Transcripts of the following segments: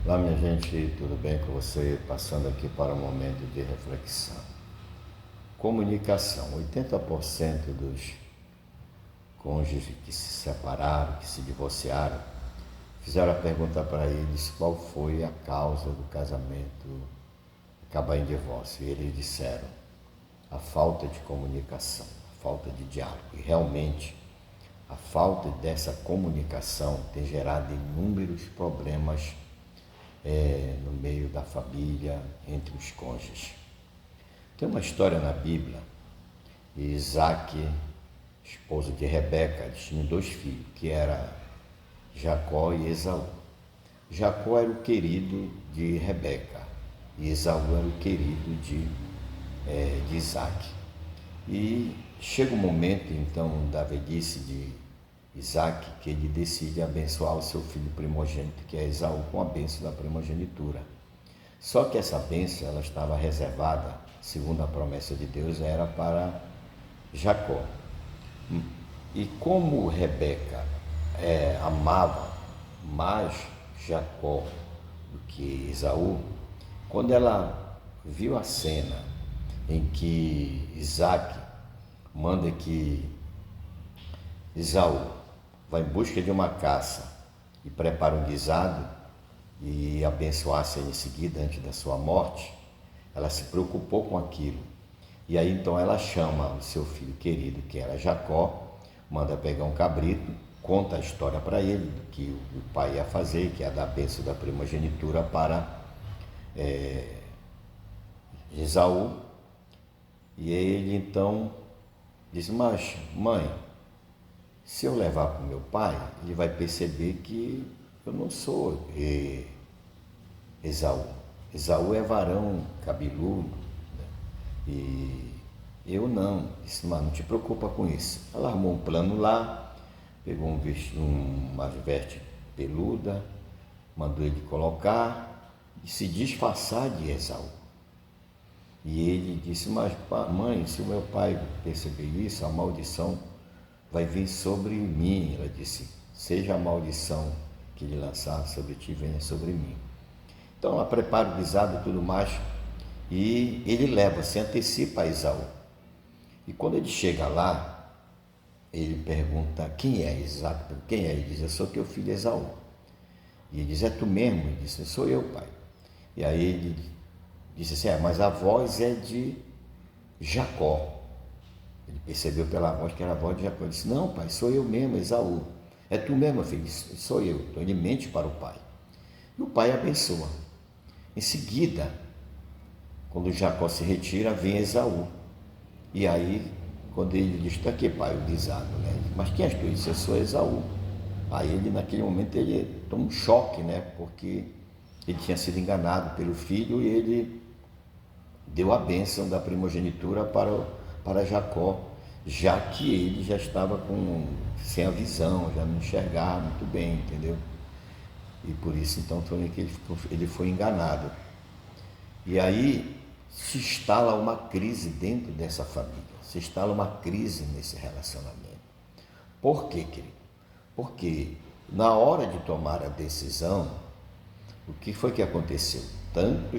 Olá, minha gente, tudo bem com você? Passando aqui para um momento de reflexão. Comunicação. 80% dos cônjuges que se separaram, que se divorciaram, fizeram a pergunta para eles qual foi a causa do casamento acabar em divórcio. E eles disseram a falta de comunicação, a falta de diálogo. E realmente, a falta dessa comunicação tem gerado inúmeros problemas no meio da família, entre os cônjuges. Tem uma história na Bíblia, Isaac, esposo de Rebeca, eles tinham 2 filhos, que era Jacó e Esaú. Jacó era o querido de Rebeca e Esaú era o querido de Isaac. E chega um momento, então, da velhice de Isaac, que ele decide abençoar o seu filho primogênito, que é Esaú, com a bênção da primogenitura. Só que essa bênção ela estava reservada, segundo a promessa de Deus, era para Jacó. E como Rebeca amava mais Jacó do que Esaú, quando ela viu a cena em que Isaac manda que Esaú vai em busca de uma caça e prepara um guisado e abençoasse em seguida antes da sua morte, ela se preocupou com aquilo. E aí então ela chama o seu filho querido, que era Jacó, manda pegar um cabrito, conta a história para ele, do que o pai ia fazer, que ia dar a bênção da primogenitura para Esaú. E ele então diz, mas mãe, se eu levar para o meu pai, ele vai perceber que eu não sou Esaú. Esaú é varão cabeludo, né? E eu não. Disse, mas não te preocupa com isso. Ela armou um plano lá, pegou uma veste peluda, mandou ele colocar e se disfarçar de Esaú. E ele disse, mas mãe, se o meu pai perceber isso, a maldição vai vir sobre mim. Ela disse, seja a maldição que ele lançar sobre ti, venha sobre mim. Então ela prepara o guisado e tudo mais, e ele leva, se antecipa a Esaú. E quando ele chega lá, ele pergunta, quem é Isaac? Quem é? Ele diz, eu sou teu filho Esaú. E ele diz, é tu mesmo? Ele disse, sou eu, pai. E aí ele disse assim, mas a voz é de Jacó. Ele percebeu pela voz que era a voz de Jacó. Ele disse, não, pai, sou eu mesmo, Esaú. É tu mesmo, filho? Sou eu. Então ele mente para o pai. E o pai abençoa. Em seguida, quando Jacó se retira, vem Esaú. E aí, quando ele diz, está aqui, pai, o guisado, né? Mas quem és tu? Ele disse, eu sou Esaú. Aí ele, naquele momento, ele toma um choque, né? Porque ele tinha sido enganado pelo filho e ele deu a bênção da primogenitura para Jacó, já que ele já estava sem a visão, já não enxergava muito bem, entendeu? E por isso então foi que ele foi enganado. E aí se instala uma crise dentro dessa família, se instala uma crise nesse relacionamento. Por quê, querido? Porque na hora de tomar a decisão, o que foi que aconteceu? Tanto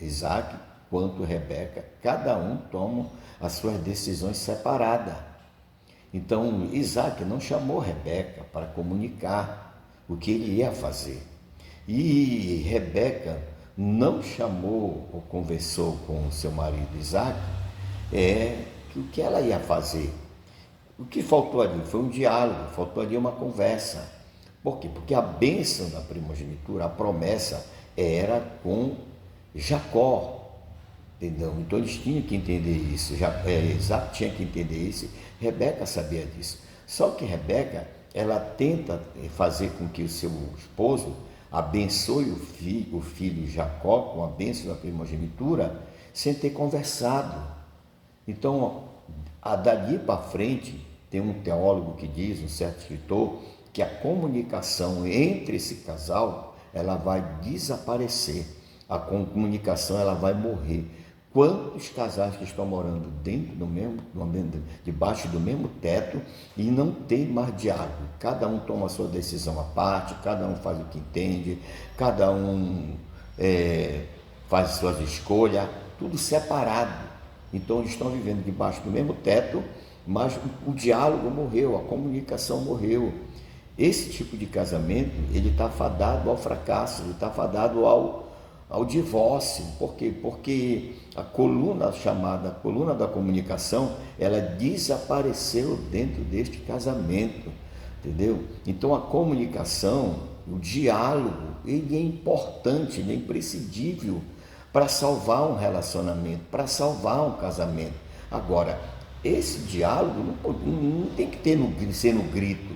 Isaac quanto Rebeca, cada um toma as suas decisões separadas. Então, Isaac não chamou Rebeca para comunicar o que ele ia fazer. E Rebeca não chamou ou conversou com o seu marido Isaac o que ela ia fazer. O que faltou ali foi um diálogo, faltou ali uma conversa. Por quê? Porque a bênção da primogenitura, a promessa, era com Jacó. Entendeu? Então eles tinham que entender isso. Isaac tinha que entender isso. Rebeca sabia disso. Só que Rebeca, ela tenta fazer com que o seu esposo abençoe o filho Jacó com a bênção da primogenitura, sem ter conversado. Então, dali para frente, tem um teólogo que diz, um certo escritor, que a comunicação entre esse casal, ela vai desaparecer. A comunicação, ela vai morrer. Quantos casais que estão morando dentro do mesmo, debaixo do mesmo teto e não tem mais diálogo? Cada um toma a sua decisão à parte, cada um faz o que entende, cada um faz suas escolhas, tudo separado. Então eles estão vivendo debaixo do mesmo teto, mas o diálogo morreu, a comunicação morreu. Esse tipo de casamento, ele está fadado ao fracasso, ele está fadado ao divórcio. Por quê? Porque a coluna da comunicação, ela desapareceu dentro deste casamento, entendeu? Então a comunicação, o diálogo, ele é importante, ele é imprescindível para salvar um relacionamento, para salvar um casamento. Agora, esse diálogo não tem que ser no grito,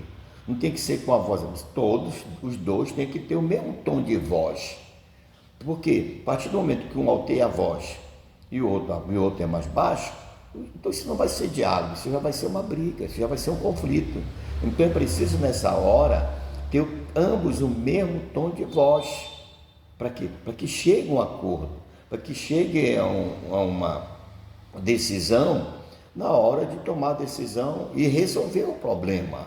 não tem que ser com a voz, todos os dois têm que ter o mesmo tom de voz. Porque a partir do momento que um alteia a voz e o outro é mais baixo, então isso não vai ser diálogo, isso já vai ser uma briga, isso já vai ser um conflito. Então é preciso nessa hora ter ambos o mesmo tom de voz. Para quê? Para que chegue a um acordo, para que chegue a uma decisão na hora de tomar a decisão e resolver o problema.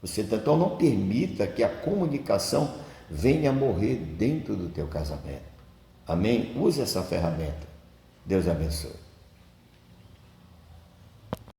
Você então não permita que a comunicação venha a morrer dentro do teu casamento. Amém? Use essa ferramenta. Deus abençoe.